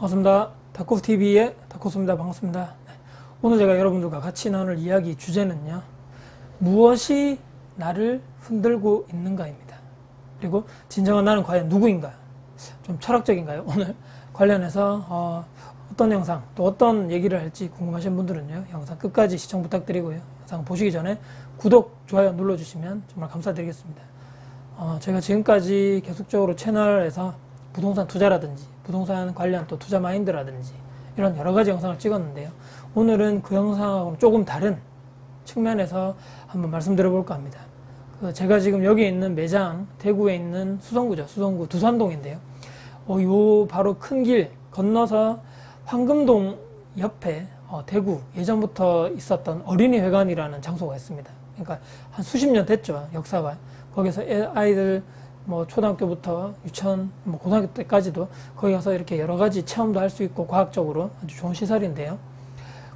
반갑습니다. 다코TV의 다코스입니다. 반갑습니다. 네. 오늘 제가 여러분들과 같이 나눌 이야기 주제는요, 무엇이 나를 흔들고 있는가입니다. 그리고 진정한 나는 과연 누구인가? 좀 철학적인가요? 오늘 관련해서 어떤 영상 또 어떤 얘기를 할지 궁금하신 분들은요, 영상 끝까지 시청 부탁드리고요, 영상 보시기 전에 구독, 좋아요 눌러주시면 정말 감사드리겠습니다. 제가 지금까지 계속적으로 채널에서 부동산 투자라든지 부동산 관련 또 투자 마인드라든지 이런 여러가지 영상을 찍었는데요, 오늘은 그 영상하고는 조금 다른 측면에서 한번 말씀드려 볼까 합니다. 제가 지금 여기 있는 매장, 대구에 있는 수성구죠. 수성구 두산동인데요, 요 바로 큰 길 건너서 황금동 옆에 대구 예전부터 있었던 어린이회관이라는 장소가 있습니다. 그러니까 한 수십 년 됐죠, 역사가. 거기서 아이들 초등학교부터 유치원, 고등학교 때까지도 거기 가서 이렇게 여러 가지 체험도 할 수 있고 과학적으로 아주 좋은 시설인데요,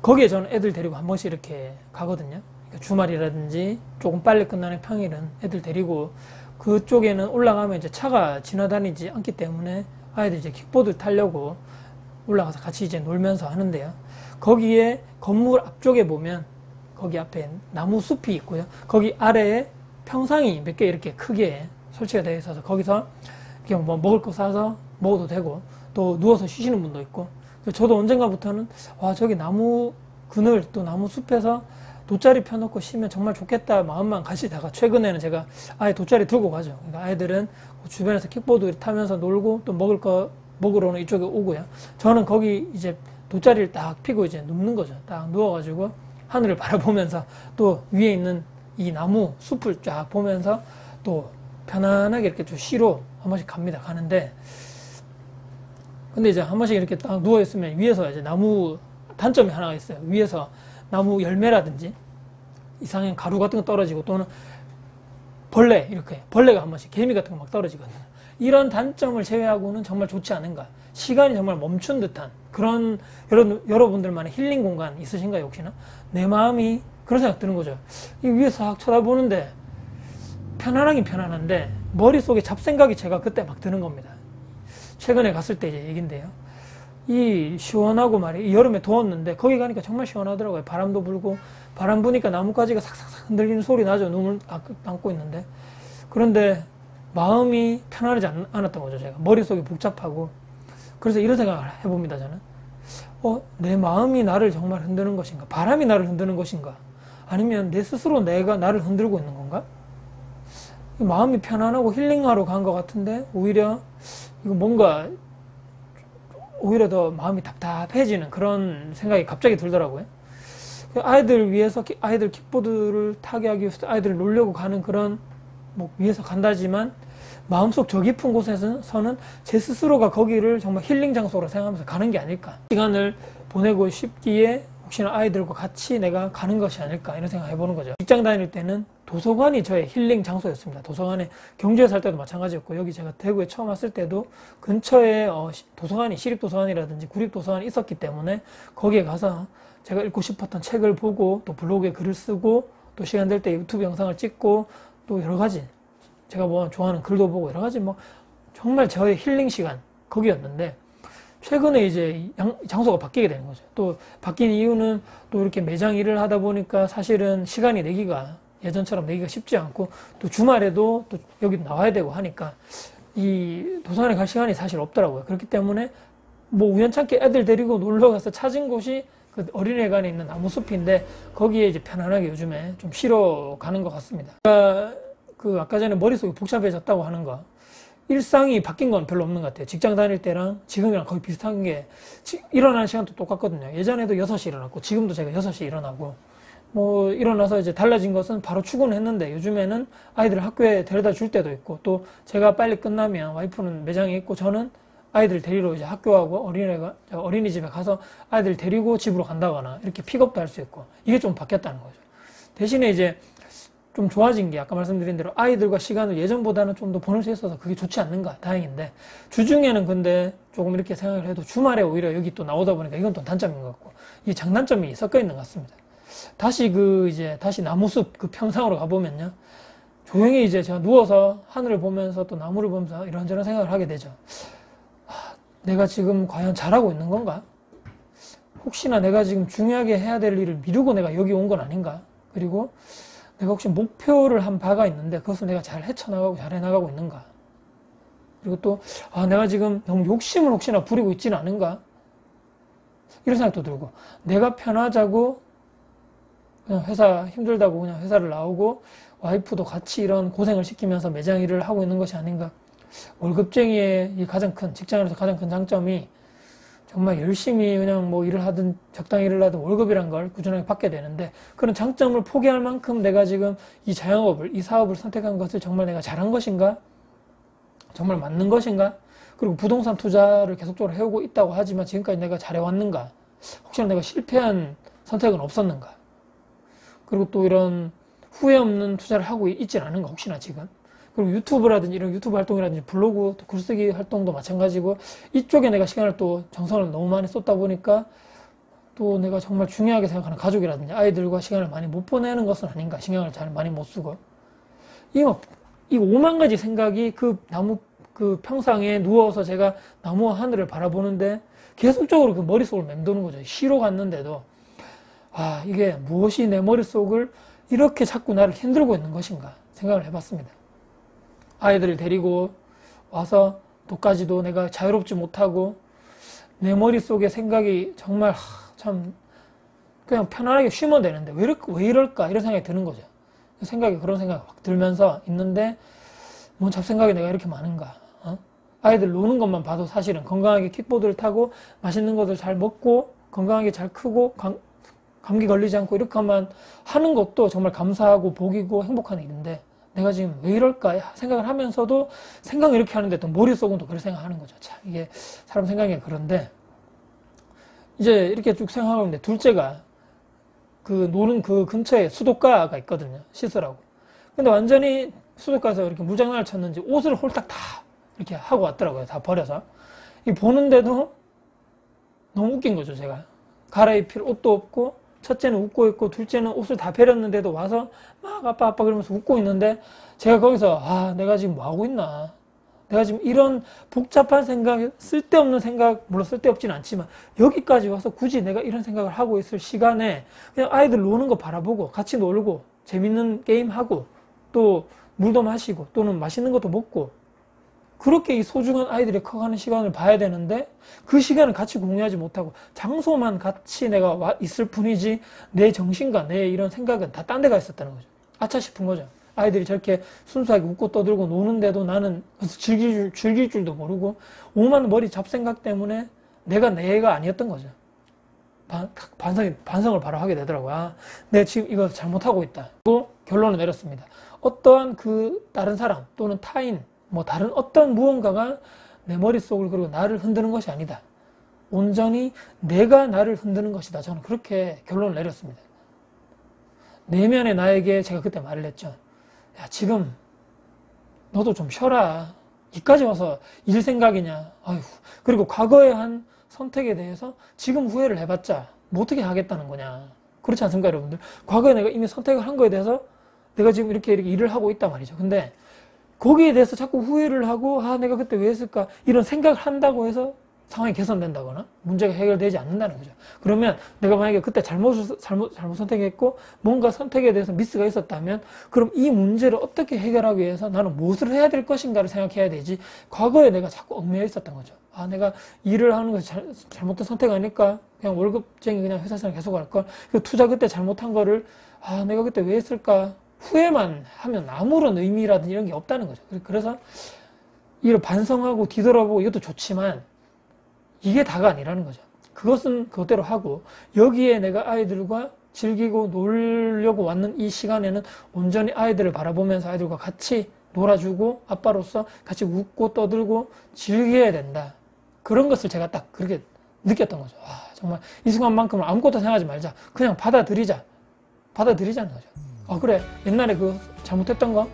거기에 저는 애들 데리고 한 번씩 이렇게 가거든요. 그러니까 주말이라든지 조금 빨리 끝나는 평일은 애들 데리고 그쪽에는 올라가면 이제 차가 지나다니지 않기 때문에 아이들 이제 킥보드 타려고 올라가서 같이 이제 놀면서 하는데요, 거기에 건물 앞쪽에 보면 거기 앞에 나무 숲이 있고요, 거기 아래에 평상이 몇 개 이렇게 크게 설치가 되어 있어서 거기서 그냥 먹을 거 사서 먹어도 되고 또 누워서 쉬시는 분도 있고, 저도 언젠가부터는 저기 나무 그늘 또 나무 숲에서 돗자리 펴놓고 쉬면 정말 좋겠다 마음만 가시다가 최근에는 제가 아예 돗자리 들고 가죠. 그러니까 아이들은 주변에서 킥보드 타면서 놀고 또 먹을 거 먹으러는 이쪽에 오고요, 저는 거기 이제 돗자리를 딱 펴고 이제 눕는 거죠. 딱 누워가지고 하늘을 바라보면서 또 위에 있는 이 나무 숲을 쫙 보면서 또 편안하게 이렇게 좀 쉬러 한 번씩 갑니다. 가는데, 근데 이제 한 번씩 이렇게 딱 누워있으면 위에서 이제 나무 단점이 하나가 있어요. 위에서 나무 열매라든지 이상한 가루 같은 거 떨어지고 또는 벌레, 이렇게 벌레가 한 번씩 개미 같은 거 막 떨어지거든요. 이런 단점을 제외하고는 정말 좋지 않은가, 시간이 정말 멈춘 듯한 그런 여러분들만의 힐링 공간 있으신가요? 혹시나 내 마음이 그런 생각 드는 거죠. 이 위에서 싹 쳐다보는데 편안하긴 편안한데 머릿속에 잡생각이 제가 그때 막 드는 겁니다. 최근에 갔을 때 이제 얘긴데요, 이 시원하고 말이에요, 여름에 더웠는데 거기 가니까 정말 시원하더라고요. 바람도 불고, 바람 부니까 나뭇가지가 삭삭삭 흔들리는 소리 나죠, 눈을 감고 있는데. 그런데 마음이 편안하지 않았던 거죠. 제가 머릿속이 복잡하고. 그래서 이런 생각을 해봅니다. 저는 내 마음이 나를 정말 흔드는 것인가, 바람이 나를 흔드는 것인가, 아니면 내 스스로 내가 나를 흔들고 있는 건가. 마음이 편안하고 힐링하러 간 것 같은데 오히려 이거 뭔가 오히려 더 마음이 답답해지는 그런 생각이 갑자기 들더라고요. 아이들 위해서 아이들 킥보드를 타게 하기 위해서 아이들을 놀려고 가는 그런 위해서 간다지만 마음속 저 깊은 곳에서는 제 스스로가 거기를 정말 힐링 장소로 생각하면서 가는 게 아닐까, 시간을 보내고 싶기에 혹시나 아이들과 같이 내가 가는 것이 아닐까, 이런 생각 해보는 거죠. 직장 다닐 때는 도서관이 저의 힐링 장소였습니다. 도서관에, 경주에 살 때도 마찬가지였고, 여기 제가 대구에 처음 왔을 때도 근처에 도서관이, 시립도서관이라든지 구립도서관이 있었기 때문에 거기에 가서 제가 읽고 싶었던 책을 보고 또 블로그에 글을 쓰고 또 시간 될 때 유튜브 영상을 찍고 또 여러 가지 제가 좋아하는 글도 보고 여러 가지 정말 저의 힐링 시간 거기였는데, 최근에 이제 장소가 바뀌게 되는 거죠. 또 바뀐 이유는 또 이렇게 매장 일을 하다 보니까 사실은 시간이 예전처럼 내기가 쉽지 않고, 또 주말에도 또 여기 나와야 되고 하니까 이 도서관에 갈 시간이 사실 없더라고요. 그렇기 때문에 우연찮게 애들 데리고 놀러 가서 찾은 곳이 그 어린이회관에 있는 나무숲인데 거기에 이제 편안하게 요즘에 좀 쉬러 가는 것 같습니다. 아까 전에 머릿속이 복잡해졌다고 하는 거, 일상이 바뀐 건 별로 없는 것 같아요. 직장 다닐 때랑 지금이랑 거의 비슷한 게, 일어나는 시간도 똑같거든요. 예전에도 6시에 일어났고 지금도 제가 6시에 일어나고, 일어나서 이제 달라진 것은 바로 출근했는데 요즘에는 아이들 학교에 데려다 줄 때도 있고, 또 제가 빨리 끝나면 와이프는 매장에 있고 저는 아이들 데리러 이제 학교하고 어린이집에 가서 아이들 데리고 집으로 간다거나 이렇게 픽업도 할 수 있고, 이게 좀 바뀌었다는 거죠. 대신에 이제 좀 좋아진 게 아까 말씀드린 대로 아이들과 시간을 예전보다는 좀 더 보낼 수 있어서 그게 좋지 않는가, 다행인데, 주중에는 근데 조금 이렇게 생각을 해도 주말에 오히려 여기 또 나오다 보니까 이건 또 단점인 것 같고, 이 장단점이 섞여 있는 것 같습니다. 다시 다시 나무숲 그 평상으로 가보면요, 조용히 이제 제가 누워서 하늘을 보면서 또 나무를 보면서 이런저런 생각을 하게 되죠. 내가 지금 과연 잘하고 있는 건가? 혹시나 내가 지금 중요하게 해야 될 일을 미루고 내가 여기 온 건 아닌가? 그리고 내가 혹시 목표를 한 바가 있는데 그것을 내가 잘 헤쳐나가고 잘 해나가고 있는가? 그리고 또 내가 지금 너무 욕심을 혹시나 부리고 있지는 않은가? 이런 생각도 들고, 내가 편하자고 그냥 회사 힘들다고 그냥 회사를 나오고 와이프도 같이 이런 고생을 시키면서 매장 일을 하고 있는 것이 아닌가. 월급쟁이의 이 가장 큰, 직장에서 가장 큰 장점이 정말 열심히 그냥 뭐 일을 하든 적당히 일을 하든 월급이란 걸 꾸준하게 받게 되는데, 그런 장점을 포기할 만큼 내가 지금 이 자영업을, 이 사업을 선택한 것을 정말 내가 잘한 것인가? 정말 맞는 것인가? 그리고 부동산 투자를 계속적으로 해오고 있다고 하지만 지금까지 내가 잘해왔는가? 혹시나 내가 실패한 선택은 없었는가? 그리고 또 이런 후회 없는 투자를 하고 있진 않은가? 혹시나 지금? 그리고 유튜브라든지 이런 유튜브 활동이라든지 블로그, 또 글쓰기 활동도 마찬가지고, 이쪽에 내가 시간을 또 정성을 너무 많이 쏟다 보니까 또 내가 정말 중요하게 생각하는 가족이라든지 아이들과 시간을 많이 못 보내는 것은 아닌가? 신경을 잘 많이 못 쓰고. 이 5만 가지 생각이 그 평상에 누워서 제가 나무와 하늘을 바라보는데 계속적으로 그 머릿속을 맴도는 거죠. 쉬러 갔는데도 이게 무엇이 내 머릿속을 이렇게 자꾸 나를 흔들고 있는 것인가 생각을 해봤습니다. 아이들을 데리고 와서 또까지도 내가 자유롭지 못하고 내 머릿속에 생각이 정말 참 그냥 편안하게 쉬면 되는데 왜 이럴까 이런 생각이 드는 거죠. 그런 생각이 확 들면서 있는데 뭔 잡생각이 내가 이렇게 많은가. 아이들 노는 것만 봐도 사실은 건강하게 킥보드를 타고 맛있는 것을 잘 먹고 건강하게 잘 크고 감기 걸리지 않고 이렇게만 하는 것도 정말 감사하고 복이고 행복한 일인데, 내가 지금 왜 이럴까 생각을 하면서도 생각을 이렇게 하는데 또 머릿속은 또 그렇게 생각하는 거죠. 참 이게 사람 생각이 그런데, 이제 이렇게 쭉 생각하고 있는데 둘째가 그 노는 그 근처에 수도가가 있거든요. 씻으라고. 근데 완전히 수도가에서 이렇게 물장난을 쳤는지 옷을 홀딱 다 이렇게 하고 왔더라고요. 다 버려서. 이 보는데도 너무 웃긴 거죠, 제가. 갈아입힐 옷도 없고, 첫째는 웃고 있고, 둘째는 옷을 다 베렸는데도 와서 막 아빠 그러면서 웃고 있는데, 제가 거기서 내가 지금 뭐 하고 있나. 내가 지금 이런 복잡한 생각, 쓸데없는 생각, 물론 쓸데없지는 않지만 여기까지 와서 굳이 내가 이런 생각을 하고 있을 시간에 그냥 아이들 노는 거 바라보고 같이 놀고 재밌는 게임하고 또 물도 마시고 또는 맛있는 것도 먹고, 그렇게 이 소중한 아이들이 커가는 시간을 봐야 되는데 그 시간을 같이 공유하지 못하고 장소만 같이 내가 있을 뿐이지 내 정신과 내 이런 생각은 다 딴 데가 있었다는 거죠. 아차 싶은 거죠. 아이들이 저렇게 순수하게 웃고 떠들고 노는데도 나는 즐길 줄도 모르고 오만 머리 잡생각 때문에 내가 아니었던 거죠. 반성을 바로 하게 되더라고요. 내가 지금 이거 잘못하고 있다. 그리고 결론을 내렸습니다. 어떠한 다른 사람 또는 타인, 다른 어떤 무언가가 내 머릿속을 그리고 나를 흔드는 것이 아니다. 온전히 내가 나를 흔드는 것이다. 저는 그렇게 결론을 내렸습니다. 내면의 나에게 제가 그때 말을 했죠. 야, 지금 너도 좀 쉬어라. 이까지 와서 일 생각이냐. 아휴. 그리고 과거에 한 선택에 대해서 지금 후회를 해봤자 뭐 어떻게 하겠다는 거냐. 그렇지 않습니까, 여러분들? 과거에 내가 이미 선택을 한 거에 대해서 내가 지금 이렇게 일을 하고 있단 말이죠. 근데 거기에 대해서 자꾸 후회를 하고 내가 그때 왜 했을까 이런 생각을 한다고 해서 상황이 개선된다거나 문제가 해결되지 않는다는 거죠. 그러면 내가 만약에 그때 잘못 선택했고 뭔가 선택에 대해서 미스가 있었다면 그럼 이 문제를 어떻게 해결하기 위해서 나는 무엇을 해야 될 것인가를 생각해야 되지, 과거에 내가 자꾸 얽매여 있었던 거죠. 내가 일을 하는 것이 잘못된 선택 아닐까, 그냥 월급쟁이 그냥 회사 생활 계속 할 걸, 그 투자 그때 잘못한 거를 내가 그때 왜 했을까 후회만 하면 아무런 의미라든지 이런 게 없다는 거죠. 그래서 이를 반성하고 뒤돌아보고 이것도 좋지만 이게 다가 아니라는 거죠. 그것은 그것대로 하고 여기에 내가 아이들과 즐기고 놀려고 왔는 이 시간에는 온전히 아이들을 바라보면서 아이들과 같이 놀아주고 아빠로서 같이 웃고 떠들고 즐겨야 된다. 그런 것을 제가 딱 그렇게 느꼈던 거죠. 정말 이 순간만큼은 아무것도 생각하지 말자. 그냥 받아들이자는 거죠. 그래, 옛날에 잘못했던 거,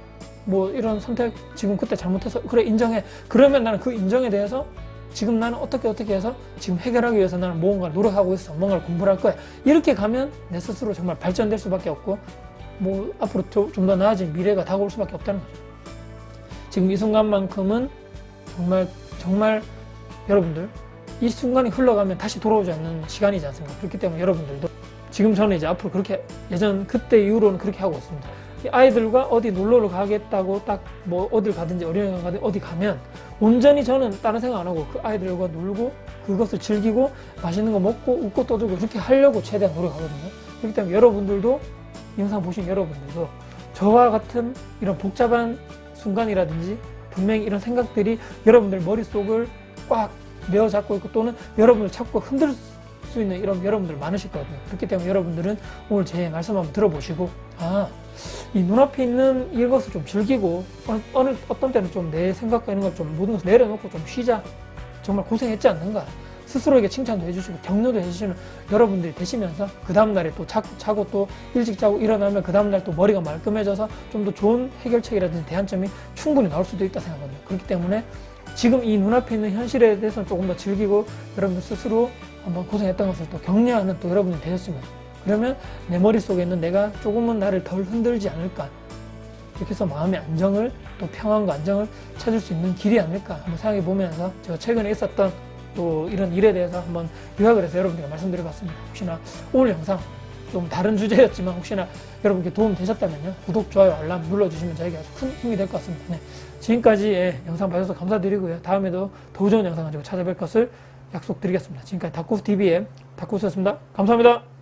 이런 선택 지금 그때 잘못해서 그래 인정해. 그러면 나는 그 인정에 대해서 지금 나는 어떻게 해서 지금 해결하기 위해서 나는 무언가를 노력하고 있어. 뭔가를 공부를 할 거야. 이렇게 가면 내 스스로 정말 발전될 수밖에 없고 앞으로 좀 더 나아진 미래가 다가올 수밖에 없다는 거죠. 지금 이 순간만큼은 정말 여러분들 이 순간이 흘러가면 다시 돌아오지 않는 시간이지 않습니까? 그렇기 때문에 여러분들도 지금 저는 이제 앞으로 그렇게 예전 그때 이후로는 그렇게 하고 있습니다. 이 아이들과 어디 놀러를 가겠다고 딱 뭐 어딜 가든지 어린이관 가든 어디 가면 온전히 저는 다른 생각 안 하고 그 아이들과 놀고 그것을 즐기고 맛있는 거 먹고 웃고 떠들고 그렇게 하려고 최대한 노력하거든요. 그렇기 때문에 여러분들도 영상 보신 여러분들도 저와 같은 이런 복잡한 순간이라든지 분명히 이런 생각들이 여러분들 머릿속을 꽉 메어잡고 있고 또는 여러분을 자꾸 흔들 수 있는 이런 여러분들 많으실 거거든요. 그렇기 때문에 여러분들은 오늘 제 말씀 한번 들어보시고 이 눈앞에 있는 이것을 좀 즐기고 어떤 때는 좀 내 생각과 이런 걸 좀 모든 것을 내려놓고 좀 쉬자. 정말 고생했지 않는가. 스스로에게 칭찬도 해주시고 격려도 해주시는 여러분들이 되시면서 그 다음날에 또 자고 또 일찍 자고 일어나면 그 다음날 또 머리가 말끔해져서 좀 더 좋은 해결책이라든지 대안점이 충분히 나올 수도 있다 생각하거든요. 그렇기 때문에 지금 이 눈앞에 있는 현실에 대해서는 조금 더 즐기고 여러분들 스스로 한번 고생했던 것을 또 격려하는 또 여러분이 되셨으면 그러면 내 머릿속에 있는 내가 조금은 나를 덜 흔들지 않을까 이렇게 해서 마음의 안정을 또 평안과 안정을 찾을 수 있는 길이 아닐까 한번 생각해 보면서 제가 최근에 있었던 또 이런 일에 대해서 한번 요약을 해서 여러분들께 말씀드려봤습니다. 혹시나 오늘 영상 좀 다른 주제였지만 혹시나 여러분께 도움 되셨다면요 구독, 좋아요, 알람 눌러주시면 저에게 아주 큰 힘이 될 것 같습니다. 네. 지금까지 영상 봐주셔서 감사드리고요. 다음에도 더 좋은 영상 가지고 찾아뵐 것을 약속드리겠습니다. 지금까지 다쿠스TV의 다쿠스였습니다. 감사합니다.